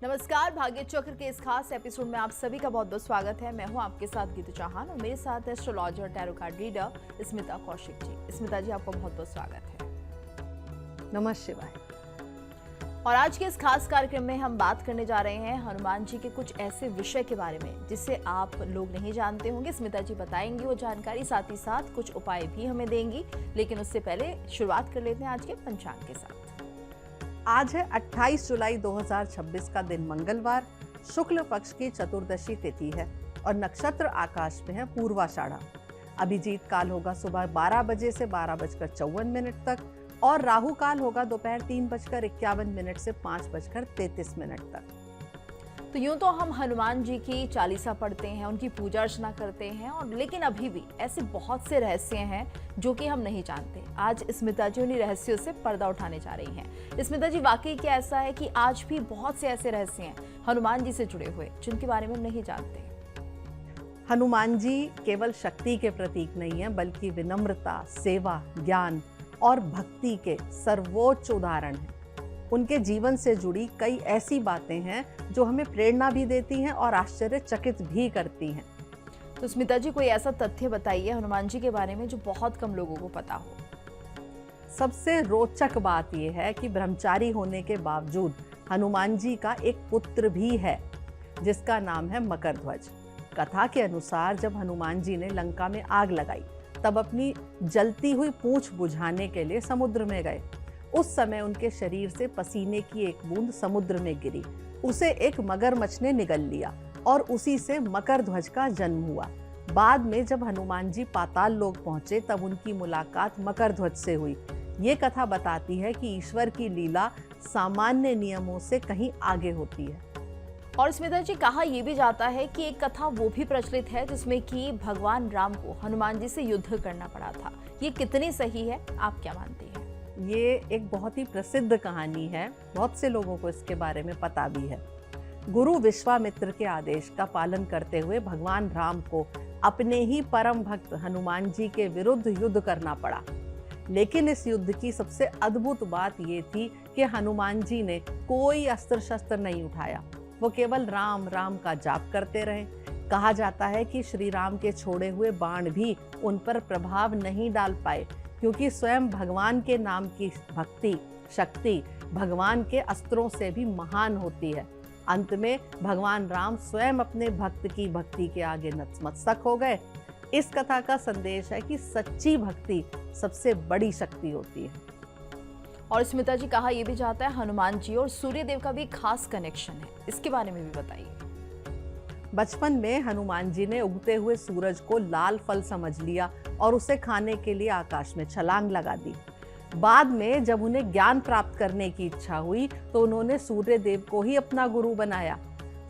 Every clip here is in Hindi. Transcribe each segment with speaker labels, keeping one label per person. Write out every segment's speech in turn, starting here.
Speaker 1: नमस्कार, भाग्य चक्र के इस खास एपिसोड में आप सभी का बहुत बहुत स्वागत है। मैं हूं आपके साथ गीतू चौहान और मेरे साथ astrologer tarot card reader Smita Kaushik ji. Smita ji, आपका बहुत बहुत स्वागत है।
Speaker 2: नमः शिवाय।
Speaker 1: और आज के इस खास कार्यक्रम में हम बात करने जा रहे हैं हनुमान जी के कुछ ऐसे विषय के बारे में जिसे आप लोग नहीं जानते होंगे। स्मिता जी बताएंगी वो जानकारी, साथ ही साथ कुछ उपाय भी हमें देंगी। लेकिन उससे पहले शुरुआत कर लेते हैं आज के पंचांग के साथ।
Speaker 2: आज है 28 जुलाई 2026 का दिन मंगलवार, शुक्ल पक्ष की चतुर्दशी तिथि है और नक्षत्र आकाश में है पूर्वाषाढ़ा। अभिजीत काल होगा सुबह 12 बजे से 12:54 तक और राहु काल होगा दोपहर 3:51 से 5:33 तक।
Speaker 1: तो यूं तो हम हनुमान जी की चालीसा पढ़ते हैं, उनकी पूजा अर्चना करते हैं, और लेकिन अभी भी ऐसे बहुत से रहस्य हैं जो कि हम नहीं जानते। आज स्मिता जी उन्हीं रहस्यों से पर्दा उठाने जा रही हैं। स्मिता जी, वाकई क्या ऐसा है कि आज भी बहुत से ऐसे रहस्य हैं हनुमान जी से जुड़े हुए जिनके बारे में हम नहीं जानते?
Speaker 2: हनुमान जी केवल शक्ति के प्रतीक नहीं है, बल्कि विनम्रता, सेवा, ज्ञान और भक्ति के सर्वोच्च उदाहरण हैं। उनके जीवन से जुड़ी कई ऐसी बातें हैं जो हमें प्रेरणा भी देती हैं और आश्चर्यचकित भी करती हैं।
Speaker 1: तो स्मिता जी, कोई ऐसा तथ्य बताइए हनुमान जी के बारे में जो बहुत कम लोगों को पता हो।
Speaker 2: सबसे रोचक बात यह है कि ब्रह्मचारी होने के बावजूद हनुमान जी का एक पुत्र भी है जिसका नाम है मकरध्वज। कथा के अनुसार जब हनुमान जी ने लंका में आग लगाई तब अपनी जलती हुई पूंछ बुझाने के लिए समुद्र में गए। उस समय उनके शरीर से पसीने की एक बूंद समुद्र में गिरी, उसे एक मगरमच्छ ने निगल लिया और उसी से मकरध्वज का जन्म हुआ। बाद में जब हनुमान जी पाताल लोक पहुंचे तब उनकी मुलाकात मकरध्वज से हुई। ये कथा बताती है कि ईश्वर की लीला सामान्य नियमों से कहीं आगे होती है।
Speaker 1: और स्मिता जी, कहा यह भी जाता है कि एक कथा वो भी प्रचलित है जिसमें कि भगवान राम को हनुमान जी से युद्ध करना पड़ा था। ये कितनी सही है, आप क्या मानती हैं?
Speaker 2: ये एक बहुत ही प्रसिद्ध कहानी है, बहुत से लोगों को इसके बारे में पता भी है। गुरु विश्वामित्र के आदेश का पालन करते हुए भगवान राम को अपने ही परम भक्त हनुमान जी के विरुद्ध युद्ध करना पड़ा। लेकिन इस युद्ध की सबसे अद्भुत बात ये थी कि हनुमान जी ने कोई अस्त्र शस्त्र नहीं उठाया, वो केवल राम राम का जाप करते रहे। कहा जाता है कि श्री राम के छोड़े हुए बाण भी उन पर प्रभाव नहीं डाल पाए, क्योंकि स्वयं भगवान के नाम की भक्ति शक्ति भगवान के अस्त्रों से भी महान होती है। अंत में भगवान राम स्वयं अपने भक्त की भक्ति के आगे नतमस्तक हो गए। इस कथा का संदेश है कि सच्ची भक्ति सबसे बड़ी शक्ति होती है।
Speaker 1: और स्मिता जी, कहा यह भी जाता है हनुमान जी और सूर्य देव का भी खास कनेक्शन है, इसके बारे में भी बताइए।
Speaker 2: बचपन में हनुमान जी ने उगते हुए सूरज को लाल फल समझ लिया और उसे खाने के लिए आकाश में छलांग लगा दी। बाद में जब उन्हें ज्ञान प्राप्त करने की इच्छा हुई तो उन्होंने सूर्य देव को ही अपना गुरु बनाया।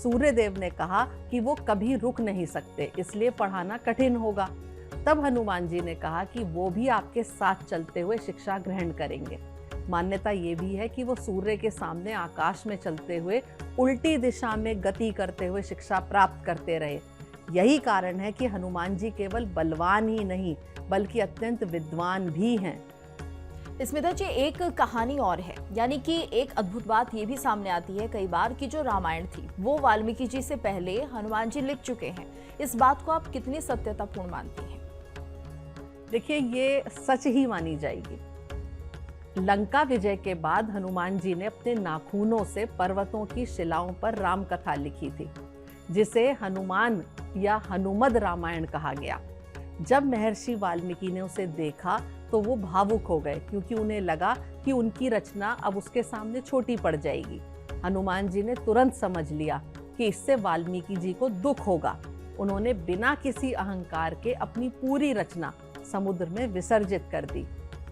Speaker 2: सूर्य देव ने कहा कि वो कभी रुक नहीं सकते, इसलिए पढ़ाना कठिन होगा। तब हनुमान जी ने कहा कि वो भी आपके साथ चलते हुए शिक्षा ग्रहण करेंगे। मान्यता ये भी है कि वो सूर्य के सामने आकाश में चलते हुए उल्टी दिशा में गति करते हुए शिक्षा प्राप्त करते रहे। यही कारण है कि हनुमान जी केवल बलवान ही नहीं बल्कि अत्यंत विद्वान भी हैं।
Speaker 1: स्मिता जी, एक कहानी और है, यानी कि एक अद्भुत बात ये भी सामने आती है कई बार कि जो रामायण थी वो वाल्मीकि जी से पहले हनुमान जी लिख चुके हैं। इस बात को आप कितनी सत्यतापूर्ण मानती हैं?
Speaker 2: देखिए, ये सच ही मानी जाएगी। लंका विजय के बाद हनुमान जी ने अपने नाखूनों से पर्वतों की शिलाओं पर राम कथा लिखी थी, जिसे हनुमान या हनुमद रामायण कहा गया। जब महर्षि वाल्मीकि ने उसे देखा तो वो भावुक हो गए, क्योंकि उन्हें लगा कि उनकी रचना अब उसके सामने छोटी पड़ जाएगी। हनुमान जी ने तुरंत समझ लिया कि इससे वाल्मीकि जी को दुख होगा। उन्होंने बिना किसी अहंकार के अपनी पूरी रचना समुद्र में विसर्जित कर दी।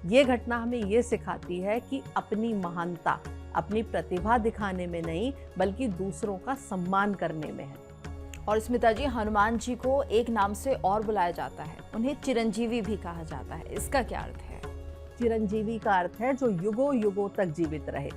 Speaker 2: ये घटना हमें ये सिखाती है कि अपनी महानता अपनी प्रतिभा दिखाने में नहीं बल्कि दूसरों का सम्मान करने में है।
Speaker 1: और स्मिता जी, हनुमान जी को एक नाम से और बुलाया जाता है, उन्हें चिरंजीवी भी कहा जाता है, इसका क्या अर्थ है?
Speaker 2: चिरंजीवी का अर्थ है जो युगों युगों तक जीवित रहे।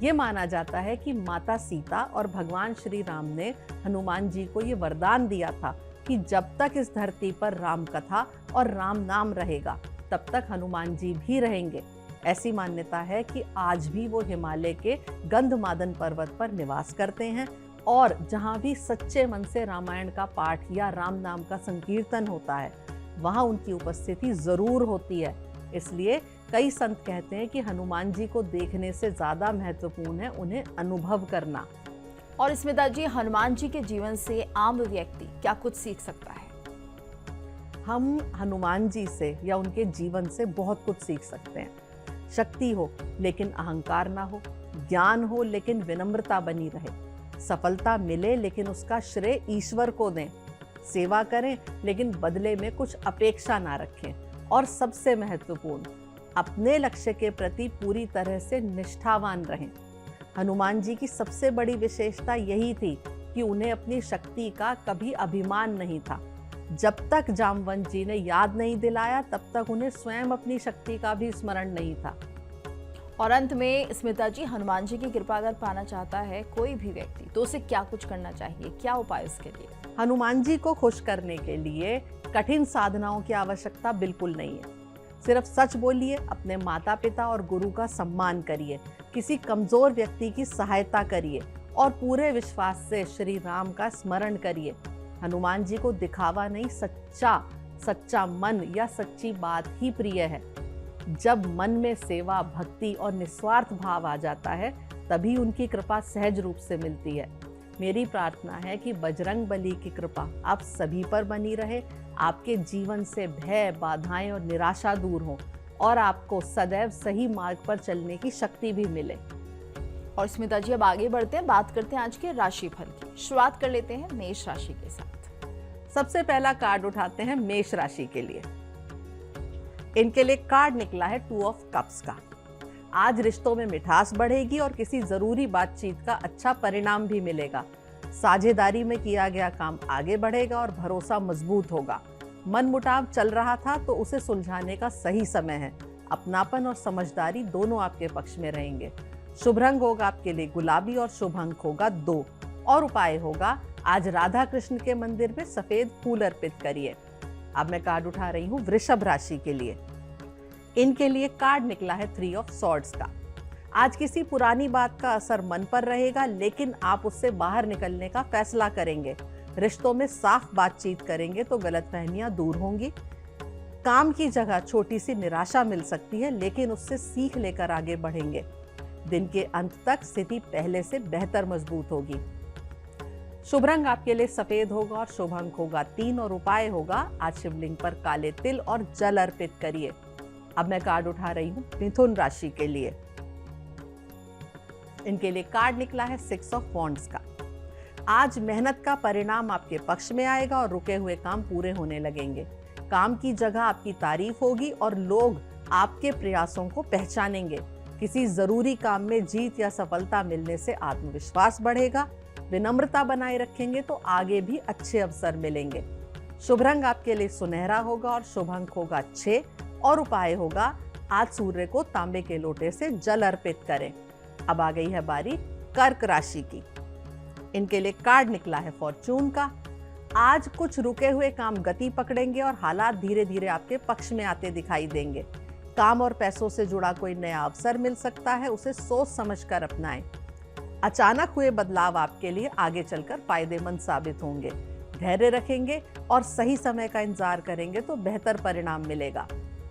Speaker 2: ये माना जाता है कि माता सीता और भगवान श्री राम ने हनुमान जी को ये वरदान दिया था कि जब तक इस धरती पर राम कथा और राम नाम रहेगा तब तक हनुमान जी भी रहेंगे। ऐसी मान्यता है कि आज भी वो हिमालय के गंधमादन पर्वत पर निवास करते हैं और जहाँ भी सच्चे मन से रामायण का पाठ या राम नाम का संकीर्तन होता है वहाँ उनकी उपस्थिति जरूर होती है। इसलिए कई संत कहते हैं कि हनुमान जी को देखने से ज्यादा महत्वपूर्ण है उन्हें अनुभव करना।
Speaker 1: और स्मिता जी, हनुमान जी के जीवन से आम व्यक्ति क्या कुछ सीख सकता है?
Speaker 2: हम हनुमान जी से या उनके जीवन से बहुत कुछ सीख सकते हैं। शक्ति हो लेकिन अहंकार ना हो, ज्ञान हो लेकिन विनम्रता बनी रहे, सफलता मिले लेकिन उसका श्रेय ईश्वर को दें, सेवा करें लेकिन बदले में कुछ अपेक्षा ना रखें, और सबसे महत्वपूर्ण अपने लक्ष्य के प्रति पूरी तरह से निष्ठावान रहें। हनुमान जी की सबसे बड़ी विशेषता यही थी कि उन्हें अपनी शक्ति का कभी अभिमान नहीं था। जब तक जामवंत जी ने याद नहीं दिलाया तब तक उन्हें स्वयं अपनी शक्ति का भी स्मरण नहीं था।
Speaker 1: और अंत में स्मिता जी, हनुमान जी की कृपा अगर पाना चाहता है कोई भी व्यक्ति तो उसे क्या कुछ करना चाहिए, क्या उपाय उसके लिए?
Speaker 2: हनुमान जी को खुश करने के लिए कठिन साधनाओं की आवश्यकता बिल्कुल नहीं है। सिर्फ सच बोलिए, अपने माता पिता और गुरु का सम्मान करिए, किसी कमजोर व्यक्ति की सहायता करिए और पूरे विश्वास से श्री राम का स्मरण करिए। हनुमान जी को दिखावा नहीं, सच्चा मन या सच्ची बात ही प्रिय है। जब मन में सेवा, भक्ति और निस्वार्थ भाव आ जाता है तभी उनकी कृपा सहज रूप से मिलती है। मेरी प्रार्थना है कि बजरंग बली की कृपा आप सभी पर बनी रहे, आपके जीवन से भय, बाधाएं और निराशा दूर हो और आपको सदैव सही मार्ग पर चलने की शक्ति भी मिले।
Speaker 1: और स्मिता जी, अब आगे बढ़ते हैं, बात करते हैं आज के राशिफल की। शुरुआत कर लेते हैं मेष राशि के साथ।
Speaker 2: सबसे पहला कार्ड उठाते हैं मेष राशि के लिए। इनके लिए कार्ड निकला है 2 ऑफ कप्स का। आज रिश्तों में मिठास बढ़ेगी और किसी जरूरी बातचीत का अच्छा परिणाम भी मिलेगा। साझेदारी में किया गया काम आगे बढ़ेगा और भरोसा मजबूत होगा। मनमुटाव चल रहा था तो उसे सुलझाने का सही समय है। अपनापन और समझदारी दोनों आपके पक्ष में रहेंगे। शुभ रंग होगा आपके लिए गुलाबी और शुभ अंक होगा 2। और उपाय होगा, आज राधा कृष्ण के मंदिर में सफेद फूल अर्पित करिए। अब मैं कार्ड उठा रही हूँ वृषभ राशि के लिए। इनके लिए कार्ड निकला है 3 ऑफ सॉर्ड्स का। आज किसी पुरानी बात का असर मन पर रहेगा लेकिन आप उससे बाहर निकलने का फैसला करेंगे। रिश्तों में साफ बातचीत करेंगे तो गलतफहमियां दूर होंगी। काम की जगह छोटी सी निराशा मिल सकती है लेकिन उससे सीख लेकर आगे बढ़ेंगे। दिन के अंत तक स्थिति पहले से बेहतर मजबूत होगी। शुभ रंग आपके लिए सफेद होगा और शुभ अंक होगा 3 और उपाय होगा, आज शिवलिंग पर काले तिल और जल अर्पित करिए। अब मैं कार्ड उठा रही हूँ मिथुन राशि के लिए। इनके लिए कार्ड निकला है 6 ऑफ वॉन्ड्स का। आज मेहनत का परिणाम आपके पक्ष में आएगा और रुके हुए काम पूरे होने लगेंगे। काम की जगह आपकी तारीफ होगी और लोग आपके प्रयासों को पहचानेंगे। किसी जरूरी काम में जीत या सफलता मिलने से आत्मविश्वास बढ़ेगा। विनम्रता बनाए रखेंगे तो आगे भी अच्छे अवसर मिलेंगे। शुभ रंग आपके लिए सुनहरा होगा और शुभ अंक होगा 6 और उपाय होगा, आज सूर्य को तांबे के लोटे से जल अर्पित करें। अब आ गई है बारी कर्क राशि की। इनके लिए कार्ड निकला है फॉर्चून का। आज कुछ रुके हुए काम गति पकड़ेंगे और हालात धीरे धीरे आपके पक्ष में आते दिखाई देंगे। काम और पैसों से जुड़ा कोई नया अवसर मिल सकता है, उसे सोच समझकर अपनाएं। अचानक हुए बदलाव आपके लिए आगे चलकर फायदेमंद साबित होंगे। धैर्य रखेंगे और सही समय का इंतजार करेंगे तो बेहतर परिणाम मिलेगा।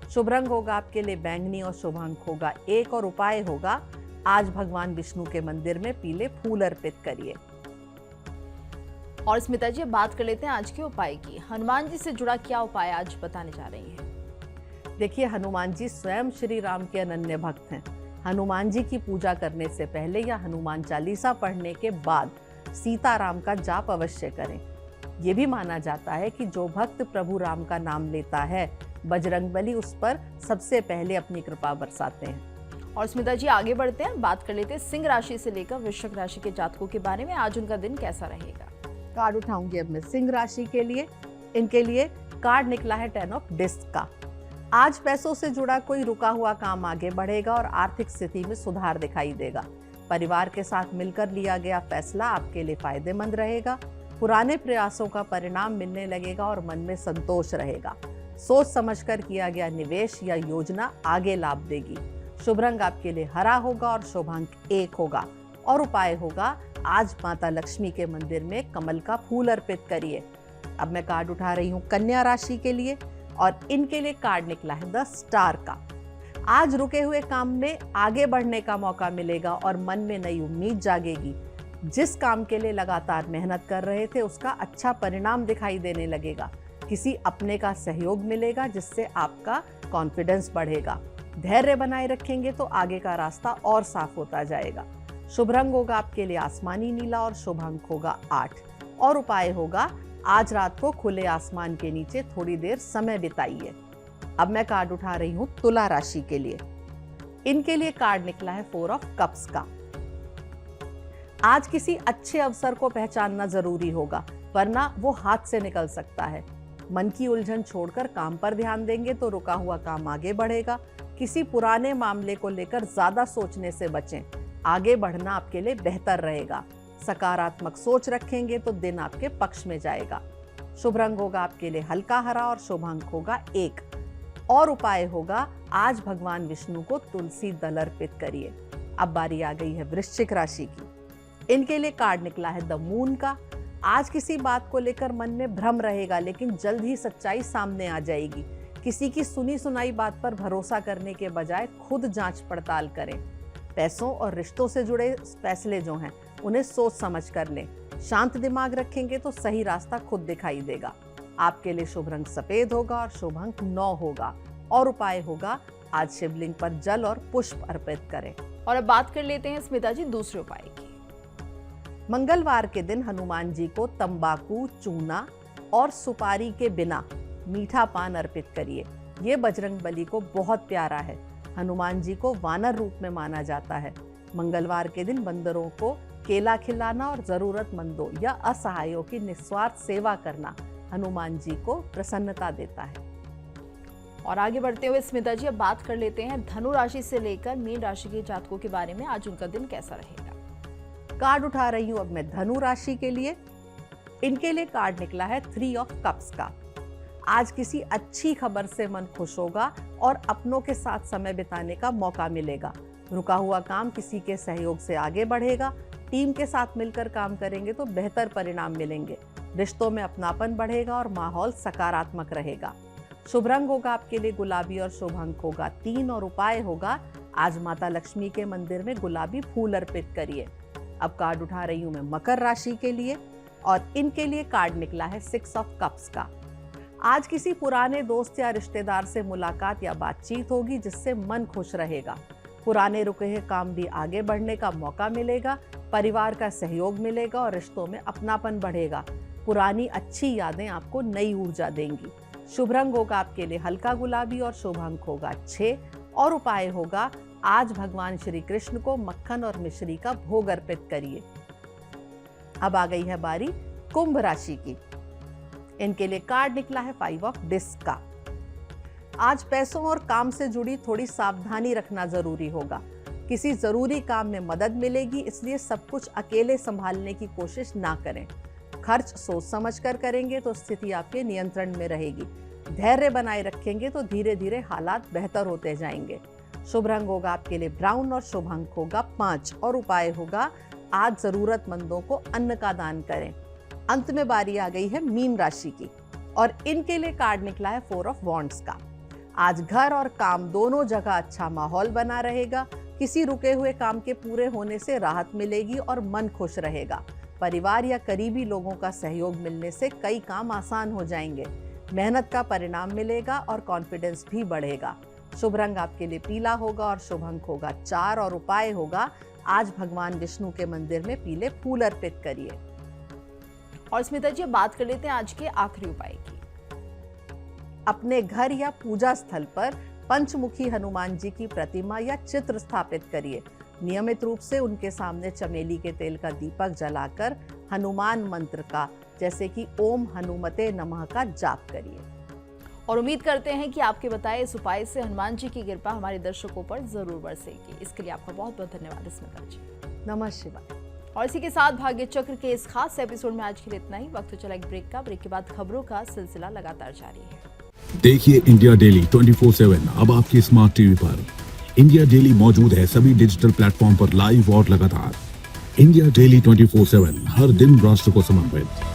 Speaker 2: शुभ रंग होगा आपके लिए बैंगनी और शुभ अंक होगा 1 और उपाय होगा, आज भगवान विष्णु के मंदिर में पीले फूल अर्पित करिए।
Speaker 1: और स्मिता जी, बात कर लेते हैं आज के उपाय की। हनुमान जी से जुड़ा क्या उपाय आज बताने जा रही हैं?
Speaker 2: देखिए, हनुमान जी स्वयं श्री राम के अनन्य भक्त हैं। हनुमान जी की पूजा करने से पहले या हनुमान चालीसा पढ़ने के बाद सीताराम का जाप अवश्य करें। ये भी माना जाता है कि जो भक्त प्रभु राम का नाम लेता है, बजरंगबली उस पर सबसे पहले अपनी कृपा बरसाते हैं।
Speaker 1: और स्मिता जी, आगे बढ़ते हैं, बात कर लेते हैं सिंह राशि से लेकर वृश्चिक राशि के जातकों के बारे में। आज उनका दिन कैसा रहेगा?
Speaker 2: कार्ड उठाऊंगी अब मैं सिंह राशि के लिए। इनके लिए कार्ड निकला है 10 ऑफ डिस्क का। आज पैसों से जुड़ा कोई रुका हुआ काम आगे बढ़ेगा और आर्थिक स्थिति में सुधार दिखाई देगा। परिवार के साथ मिलकर लिया गया फैसला आपके लिए फायदेमंद रहेगा। पुराने प्रयासों का परिणाम मिलने लगेगा और मन में संतोष रहेगा। सोच समझकर किया गया निवेश या योजना आगे लाभ देगी। शुभ रंग आपके लिए हरा होगा और शुभांक 1 होगा। और उपाय होगा, आज माता लक्ष्मी के मंदिर में कमल का फूल अर्पित करिए। अब मैं कार्ड उठा रही हूँ कन्या राशि के लिए और इनके लिए कार्ड निकला है द स्टार का। आज रुके हुए काम में आगे बढ़ने का मौका मिलेगा और मन में नई उम्मीद जागेगी। जिस काम के लिए लगातार मेहनत कर रहे थे उसका अच्छा परिणाम दिखाई देने लगेगा। किसी अपने का सहयोग मिलेगा जिससे आपका कॉन्फिडेंस बढ़ेगा। धैर्य बनाए रखेंगे तो आगे का रास्ता और साफ होता जाएगा। शुभ रंग होगा आपके लिए आसमानी नीला और शुभ अंक होगा 8। और उपाय होगा, आज रात को खुले आसमान के नीचे थोड़ी देर समय बिताइए। अब मैं कार्ड उठा रही हूँ तुला राशि के लिए। इनके लिए कार्ड निकला है 4 ऑफ कप्स का। आज किसी अच्छे अवसर को पहचानना जरूरी होगा, वरना वो हाथ से निकल सकता है। मन की उलझन छोड़कर काम पर ध्यान देंगे तो रुका हुआ काम आगे बढ़ेगा। किसी पुराने मामले को लेकर ज्यादा सोचने से बचें। आगे बढ़ना आपके लिए बेहतर रहेगा। सकारात्मक सोच रखेंगे तो दिन आपके पक्ष में जाएगा। शुभ रंग होगा आपके लिए हल्का हरा और शुभ अंक होगा 1। और उपाय होगा, आज भगवान विष्णु को तुलसी दल अर्पित करिए। अब बारी आ गई है वृश्चिक राशि की। इनके लिए कार्ड निकला है द मून का। आज किसी बात को लेकर मन में भ्रम रहेगा, लेकिन जल्द ही सच्चाई सामने आ जाएगी। किसी की सुनी सुनाई बात पर भरोसा करने के बजाय खुद जांच पड़ताल करें। पैसों और रिश्तों से जुड़े फैसले जो हैं उन्हें सोच समझ कर लें। शांत दिमाग रखेंगे तो सही रास्ता खुद दिखाई देगा। आपके लिए शुभ रंग सफेद होगा और शुभ अंक 9 होगा। और उपाय होगा, आज शिवलिंग पर जल और पुष्प अर्पित करें।
Speaker 1: और अब बात कर लेते हैं स्मिता जी दूसरे उपाय की।
Speaker 2: मंगलवार के दिन हनुमान जी को तंबाकू, चूना और सुपारी के बिना मीठा पान अर्पित करिए। ये बजरंग बली को बहुत प्यारा है। हनुमान जी को वानर रूप में माना जाता है। मंगलवार के दिन बंदरों को केला खिलाना और जरूरतमंदों या असहायों की निस्वार्थ सेवा करना हनुमान जी को प्रसन्नता देता है।
Speaker 1: और आगे बढ़ते हुए स्मिता जी अब बात कर लेते हैं धनु राशि से लेकर मीन राशि के जातकों के बारे में। आज उनका दिन कैसा रहेगा?
Speaker 2: कार्ड उठा रही हूं अब मैं धनु राशि के लिए। इनके लिए कार्ड निकला है 3 ऑफ कप्स का। आज किसी अच्छी खबर से मन खुश होगा और अपनों के साथ समय बिताने का मौका मिलेगा। रुका हुआ काम किसी के सहयोग से आगे बढ़ेगा। टीम के साथ मिलकर काम करेंगे तो बेहतर परिणाम मिलेंगे। रिश्तों में अपनापन बढ़ेगा और माहौल सकारात्मक रहेगा। शुभ रंग होगा आपके लिए गुलाबी और शुभ अंक होगा 3। और उपाय होगा, आज माता लक्ष्मी के मंदिर में गुलाबी फूल अर्पित करिए। अब कार्ड उठा रही हूं मैं मकर राशि के लिए और इनके लिए कार्ड निकला है 6 ऑफ कप्स का। आज किसी पुराने दोस्त या रिश्तेदार से मुलाकात या बातचीत होगी जिससे मन खुश रहेगा। पुराने रुके हुए काम भी आगे बढ़ने का मौका मिलेगा। परिवार का सहयोग मिलेगा और रिश्तों में अपनापन बढ़ेगा। पुरानी अच्छी यादें आपको नई ऊर्जा देंगी। शुभ रंग होगा आपके लिए हल्का गुलाबी और शुभ अंक होगा 6। और उपाय होगा, आज भगवान श्री कृष्ण को मक्खन और मिश्री का भोग अर्पित करिए। अब आ गई है बारी कुंभ राशि की। इनके लिए कार्ड निकला है 5 ऑफ डिस्क का। आज पैसों और काम से जुड़ी थोड़ी सावधानी रखना जरूरी होगा। किसी जरूरी काम में मदद मिलेगी, इसलिए सब कुछ अकेले संभालने की कोशिश ना करें। खर्च सोच समझकर करेंगे तो स्थिति आपके नियंत्रण में रहेगी। धैर्य बनाए रखेंगे तो धीरे धीरे हालात बेहतर होते जाएंगे। शुभ रंग होगा आपके लिए ब्राउन और शुभ अंक होगा 5। और उपाय होगा, आज जरूरतमंदों को अन्न का दान करें। अंत में बारी आ गई है मीन राशि की और इनके लिए कार्ड निकला है 4 ऑफ वॉन्ड्स का। आज घर और काम दोनों जगह अच्छा माहौल बना रहेगा। किसी रुके हुए काम के पूरे होने से राहत मिलेगी और मन खुश रहेगा। परिवार या करीबी लोगों का सहयोग मिलने से कई काम आसान हो जाएंगे। मेहनत का परिणाम मिलेगा और कॉन्फिडेंस भी बढ़ेगा। शुभ रंग आपके लिए पीला होगा और शुभ अंक होगा 4। और उपाय होगा, आज भगवान विष्णु के मंदिर में पीले फूल अर्पित करिए।
Speaker 1: और स्मिता जी बात कर लेते हैं आज के आखिरी उपाय की।
Speaker 2: अपने घर या पूजा स्थल पर पंचमुखी हनुमान जी की प्रतिमा या चित्र स्थापित करिए। नियमित रूप से उनके सामने चमेली के तेल का दीपक जलाकर हनुमान मंत्र का, जैसे कि ओम हनुमते नमः का जाप करिए।
Speaker 1: और उम्मीद करते हैं कि आपके बताए इस उपाय से हनुमान जी की कृपा हमारे दर्शकों पर जरूर बरसेगी। इसके लिए आपका बहुत बहुत धन्यवाद स्मिता जी।
Speaker 2: नमः शिवाय।
Speaker 1: और इसी के साथ भाग्य चक्र के इस खास एपिसोड में आज के लिए इतना ही। वक्त चला एक ब्रेक का। ब्रेक के बाद खबरों का सिलसिला लगातार जारी है।
Speaker 3: देखिए इंडिया डेली 24/7 अब आपकी स्मार्ट टीवी पर। इंडिया डेली मौजूद है सभी डिजिटल प्लेटफॉर्म पर लाइव और लगातार। इंडिया डेली 24/7 हर दिन राष्ट्र को समर्पित।